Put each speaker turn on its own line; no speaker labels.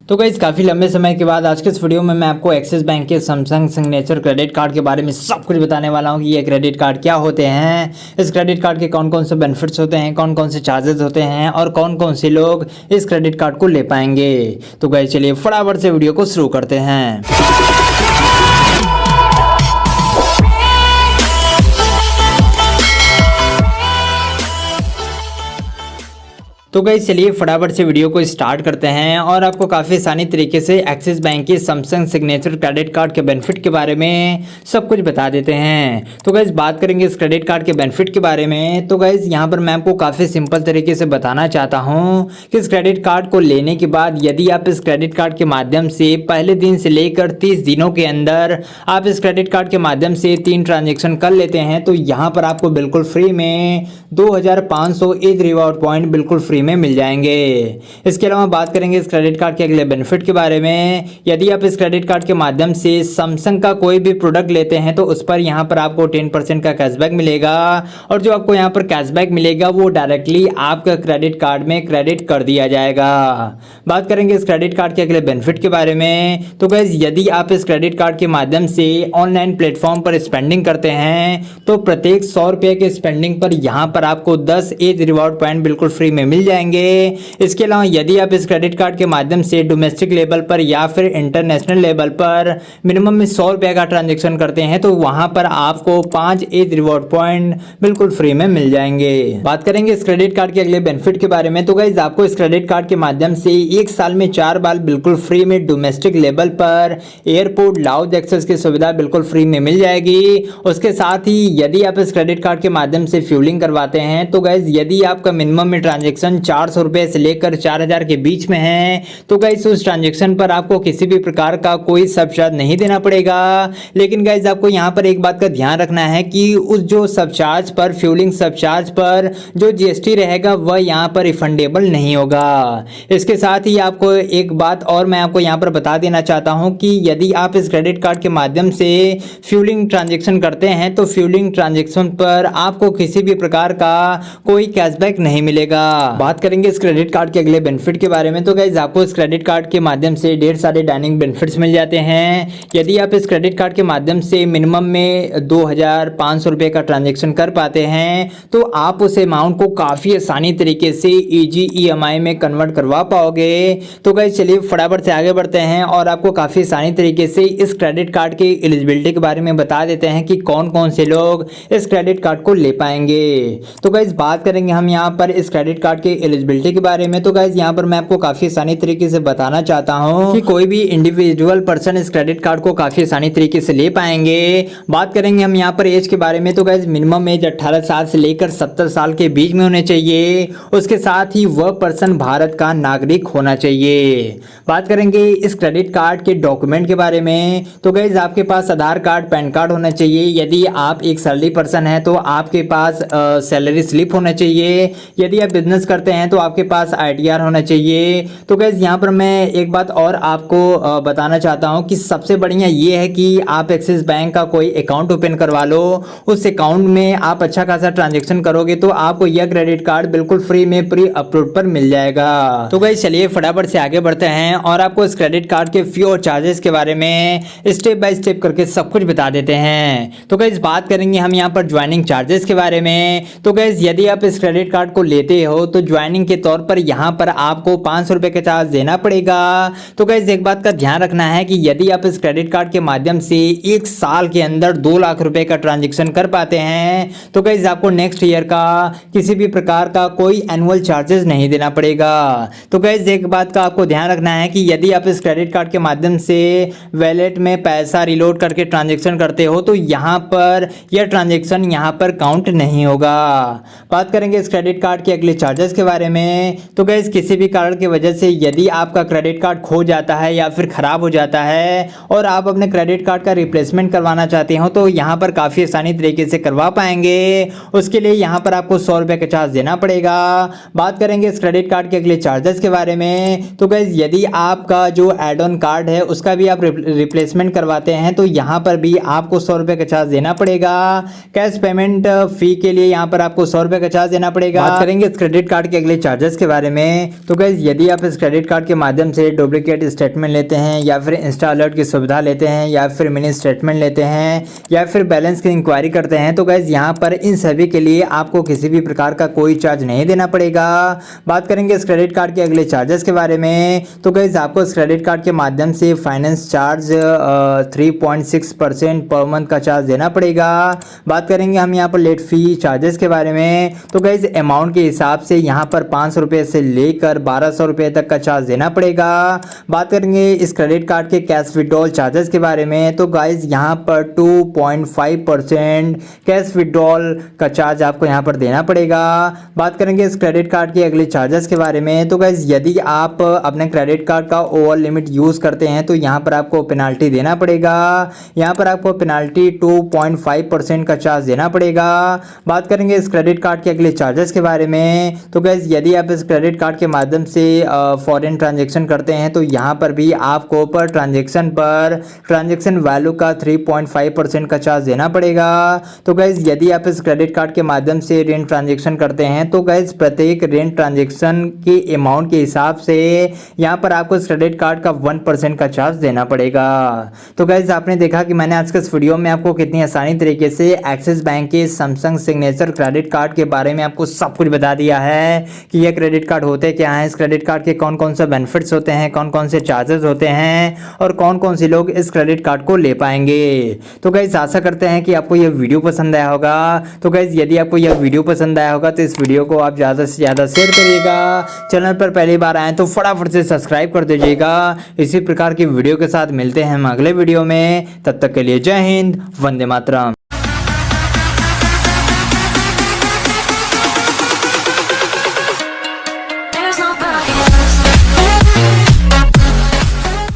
तो गाइस काफ़ी लंबे समय के बाद आज के इस वीडियो में मैं आपको एक्सिस बैंक के सैमसंग सिग्नेचर क्रेडिट कार्ड के बारे में सब कुछ बताने वाला हूं कि ये क्रेडिट कार्ड क्या होते हैं, इस क्रेडिट कार्ड के कौन कौन से बेनिफिट्स होते हैं, कौन कौन से चार्जेस होते हैं और कौन कौन से लोग इस क्रेडिट कार्ड को ले पाएंगे। तो गाइस चलिए फटाफट से वीडियो को शुरू करते हैं। तो गाइस चलिए फटाफट से वीडियो को स्टार्ट करते हैं और आपको काफ़ी आसानी तरीके से एक्सिस बैंक के सैमसंग सिग्नेचर क्रेडिट कार्ड के बेनिफिट के बारे में सब कुछ बता देते हैं। तो गाइस बात करेंगे इस क्रेडिट कार्ड के बेनिफिट के बारे में। तो गाइस यहाँ पर मैं आपको काफ़ी सिंपल तरीके से बताना चाहता हूँ कि इस क्रेडिट कार्ड को लेने के बाद यदि आप इस क्रेडिट कार्ड के माध्यम से पहले दिन से लेकर 30 दिनों के अंदर आप इस क्रेडिट कार्ड के माध्यम से 3 ट्रांजेक्शन कर लेते हैं तो यहाँ पर आपको बिल्कुल फ्री में 2500 ईज रिवॉर्ड पॉइंट बिल्कुल फ्री में मिल जाएंगे। इसके अलावा बात करेंगे इस क्रेडिट कार्ड के अगले बेनिफिट के बारे में। यदि आप इस क्रेडिट कार्ड के माध्यम से सैमसंग का कोई भी प्रोडक्ट लेते हैं तो उस पर यहाँ पर आपको 10% का कैशबैक मिलेगा और जो आपको यहाँ पर कैशबैक मिलेगा वो डायरेक्टली आपका क्रेडिट कार्ड में क्रेडिट कर दिया जाएगा। बात करेंगे इस क्रेडिट कार्ड के अगले बेनिफिट के बारे में। तो गाइस यदि आप इस क्रेडिट कार्ड के माध्यम से ऑनलाइन प्लेटफॉर्म पर स्पेंडिंग करते हैं तो प्रत्येक 100 रुपये के स्पेंडिंग पर यहाँ पर आपको 10 ईज रिवॉर्ड पॉइंट बिल्कुल फ्री में मिल जाएंगे। इसके अलावा यदि आप इस क्रेडिट कार्ड के माध्यम से डोमेस्टिक लेवल पर या फिर इंटरनेशनल लेवल पर मिनिमम में 100 रुपये का ट्रांजेक्शन करते हैं तो वहां पर आपको 5 ईज रिवॉर्ड पॉइंट बिल्कुल फ्री में मिल जाएंगे। बात करेंगे इस क्रेडिट कार्ड के अगले बेनिफिट के बारे में। तो गाइस आपको इस क्रेडिट कार्ड के माध्यम से 1 साल में 4 बार बिल्कुल फ्री में डोमेस्टिक लेवल पर एयरपोर्ट लाउंज एक्सेस की सुविधा बिल्कुल फ्री में मिल जाएगी। उसके साथ ही यदि आप इस क्रेडिट कार्ड के माध्यम से फ्यूलिंग करवाते हैं तो गाइस यदि आपका मिनिमम में ट्रांजेक्शन 400 रुपए से लेकर 4000 के बीच में है तो गाइस उस ट्रांजेक्शन पर आपको किसी भी प्रकार का कोई सबचार्ज नहीं देना पड़ेगा। लेकिन गाइस आपको यहाँ पर एक बात का ध्यान रखना है कि उस जो सबचार्ज पर फ्यूलिंग सबचार्ज पर जो जीएसटी रहेगा वह यहाँ पर रिफंडेबल नहीं होगा। इसके साथ ही आपको एक बात और मैं आपको यहाँ पर बता देना चाहता हूँ कि यदि आप इस क्रेडिट कार्ड के माध्यम से फ्यूलिंग ट्रांजेक्शन करते हैं तो फ्यूलिंग ट्रांजेक्शन पर आपको किसी भी प्रकार का कोई कैशबैक नहीं मिलेगा। बात करेंगे इस क्रेडिट कार्ड के अगले बेनिफिट के बारे में। तो गाइस आपको इस क्रेडिट कार्ड के माध्यम से ढेर सारे डाइनिंग बेनिफिट्स मिल जाते हैं। यदि आप इस क्रेडिट कार्ड के माध्यम से मिनिमम में 2500 रुपये का ट्रांजेक्शन कर पाते हैं तो आप उस अमाउंट को काफ़ी आसानी तरीके से इजी ईएमआई में कन्वर्ट करवा पाओगे। तो गाइस चलिए फटाफट से आगे बढ़ते हैं और आपको काफ़ी आसानी तरीके से इस क्रेडिट कार्ड की एलिजिबिलिटी के बारे में बता देते हैं कि कौन कौन से लोग इस क्रेडिट कार्ड को ले पाएंगे। तो गाइस बात करेंगे हम यहाँ पर इस क्रेडिट कार्ड के एलिजिबिलिटी के बारे में। तो गाइस यहाँ पर मैं आपको काफी आसानी तरीके से बताना चाहता हूँ कि कोई भी इंडिविजुअल पर्सन इस क्रेडिट कार्ड को काफी आसानी तरीके से ले पाएंगे। बात करेंगे हम यहाँ पर एज के बारे में। तो गाइस मिनिमम एज 18 साल से लेकर 70 साल के बीच में होने चाहिए। उसके साथ ही वह पर्सन भारत का नागरिक होना चाहिए। बात करेंगे इस क्रेडिट कार्ड के डॉक्यूमेंट के बारे में। तो गाइस आपके पास आधार कार्ड पैन कार्ड होना चाहिए। यदि आप एक सैलरी पर्सन है तो आपके पास सैलरी स्लिप होना चाहिए। यदि आप बिजनेस करते हैं तो आपके पास आईटीआर होना चाहिए। तो गाइस यहाँ पर मैं एक बात और आपको बताना चाहता हूँ कि सबसे बढ़िया ये है कि आप एक्सिस बैंक का कोई अकाउंट ओपन करवा लो। उस अकाउंट में आप अच्छा खासा ट्रांजेक्शन करोगे तो आपको यह क्रेडिट कार्ड बिल्कुल फ्री में प्री अपलोड पर मिल जाएगा। तो गाइस चलिए फटाफट से आगे बढ़ते हैं और आपको इस क्रेडिट कार्ड के फी और चार्जेस के बारे में स्टेप बाय स्टेप करके सब कुछ बता देते हैं। तो गाइस बात करेंगे हम यहाँ पर ज्वाइनिंग चार्जेस के बारे में। तो गाइस यदि आप इस क्रेडिट कार्ड को लेते हो तो ज्वाइनिंग के तौर पर यहाँ पर आपको 500 रुपये का चार्ज देना पड़ेगा। तो गाइस एक बात का ध्यान रखना है कि यदि आप इस क्रेडिट कार्ड के माध्यम से 1 साल के अंदर 2 लाख रुपए का ट्रांजेक्शन कर पाते हैं तो गाइस आपको नेक्स्ट ईयर का किसी भी प्रकार का कोई एनुअल चार्जेस नहीं देना पड़ेगा। तो गाइस एक बात का आपको ध्यान रखना है कि यदि आप इस क्रेडिट कार्ड के माध्यम से वैलेट में पैसा रिलोड करके ट्रांजेक्शन करते हो तो यहाँ पर यह ट्रांजेक्शन यहाँ पर काउंट नहीं होगा। बात करेंगे इस क्रेडिट कार्ड के अगले चार्जेस के बारे में। तो गाइस किसी भी कारण की वजह से यदि आपका क्रेडिट कार्ड खो जाता है या फिर खराब हो जाता है और आप अपने क्रेडिट कार्ड का रिप्लेसमेंट करवाना चाहते हो तो यहाँ पर काफ़ी आसानी तरीके से करवा पाएंगे। उसके लिए यहाँ पर आपको 100 रुपये का चार्ज देना पड़ेगा। बात करेंगे इस क्रेडिट कार्ड के अगले चार्जेस के बारे में। तो गाइस यदि आपका जो एड ऑन कार्ड है उसका भी आप रिप्लेसमेंट करवाते हैं तो यहाँ पर भी आपको 100 रुपये का चार्ज देना पड़ेगा। कैश पेमेंट फी के लिए यहाँ पर आपको 100 रुपये का चार्ज देना पड़ेगा। बात करेंगे इस क्रेडिट कार्ड के के अगले चार्जेस के बारे में। तो गाइज यदि आप इस क्रेडिट कार्ड के माध्यम से डुप्लीकेट स्टेटमेंट लेते हैं या फिर इंस्टा अलर्ट की सुविधा लेते हैं या फिर मिनी स्टेटमेंट लेते हैं या फिर बैलेंस की इंक्वायरी करते हैं तो गाइज यहाँ पर इन सभी के लिए आपको किसी भी प्रकार का कोई चार्ज नहीं देना पड़ेगा। बात करेंगे इस क्रेडिट कार्ड के अगले चार्जेस के बारे में। तो गाइज आपको इस क्रेडिट कार्ड के माध्यम से फाइनेंस चार्ज 3.6% पर मंथ का चार्ज देना पड़ेगा। बात करेंगे हम यहाँ पर लेट फी चार्जेस के बारे में। तो गाइज अमाउंट के हिसाब से यहाँ पर 500 रुपये से लेकर 1200 रुपये तक का चार्ज देना पड़ेगा। बात करेंगे इस क्रेडिट कार्ड के कैश विड्रॉल चार्जेस के बारे में। तो गाइज यहाँ पर 2.5% कैश विड्रॉल का चार्ज आपको यहाँ पर देना पड़ेगा। बात करेंगे इस क्रेडिट कार्ड के अगले चार्जेस के बारे में। तो गाइज यदि आप अपने क्रेडिट कार्ड का ओवर लिमिट यूज करते हैं तो यहाँ पर आपको पेनाल्टी देना पड़ेगा। यहाँ पर आपको पेनाल्टी 2.5% का चार्ज देना पड़ेगा। बात करेंगे इस क्रेडिट कार्ड के अगले चार्जेस के बारे में। तो गाइज यदि आप इस क्रेडिट कार्ड के माध्यम से फॉरेन ट्रांजैक्शन करते हैं तो यहाँ पर भी आपको पर ट्रांजैक्शन वैल्यू का 3.5% का चार्ज देना पड़ेगा। तो गाइज यदि आप इस क्रेडिट कार्ड के माध्यम से ऋण ट्रांजैक्शन करते हैं तो गाइज प्रत्येक ऋण ट्रांजैक्शन के अमाउंट के हिसाब से यहाँ पर आपको इस क्रेडिट कार्ड का 1% का चार्ज देना पड़ेगा। तो गाइज आपने देखा कि मैंने आज के इस वीडियो में आपको कितनी आसानी तरीके से एक्सिस बैंक के सैमसंग सिग्नेचर क्रेडिट कार्ड के बारे में आपको सब कुछ बता दिया है कि ये क्रेडिट कार्ड होते क्या हैं, इस क्रेडिट कार्ड के कौन कौन से बेनिफिट्स होते हैं, कौन कौन से चार्जेस होते हैं और कौन कौन से लोग इस क्रेडिट कार्ड को ले पाएंगे। तो गाइज आशा करते हैं कि आपको यह वीडियो पसंद आया होगा। तो गाइज यदि आपको यह वीडियो पसंद आया होगा तो इस वीडियो को आप ज़्यादा से ज़्यादा शेयर करिएगा। चैनल पर पहली बार आए तो फटाफट से सब्सक्राइब कर दीजिएगा। इसी प्रकार की वीडियो के साथ मिलते हैं हम अगले वीडियो में। तब तक के लिए जय हिंद, वंदे मातरम।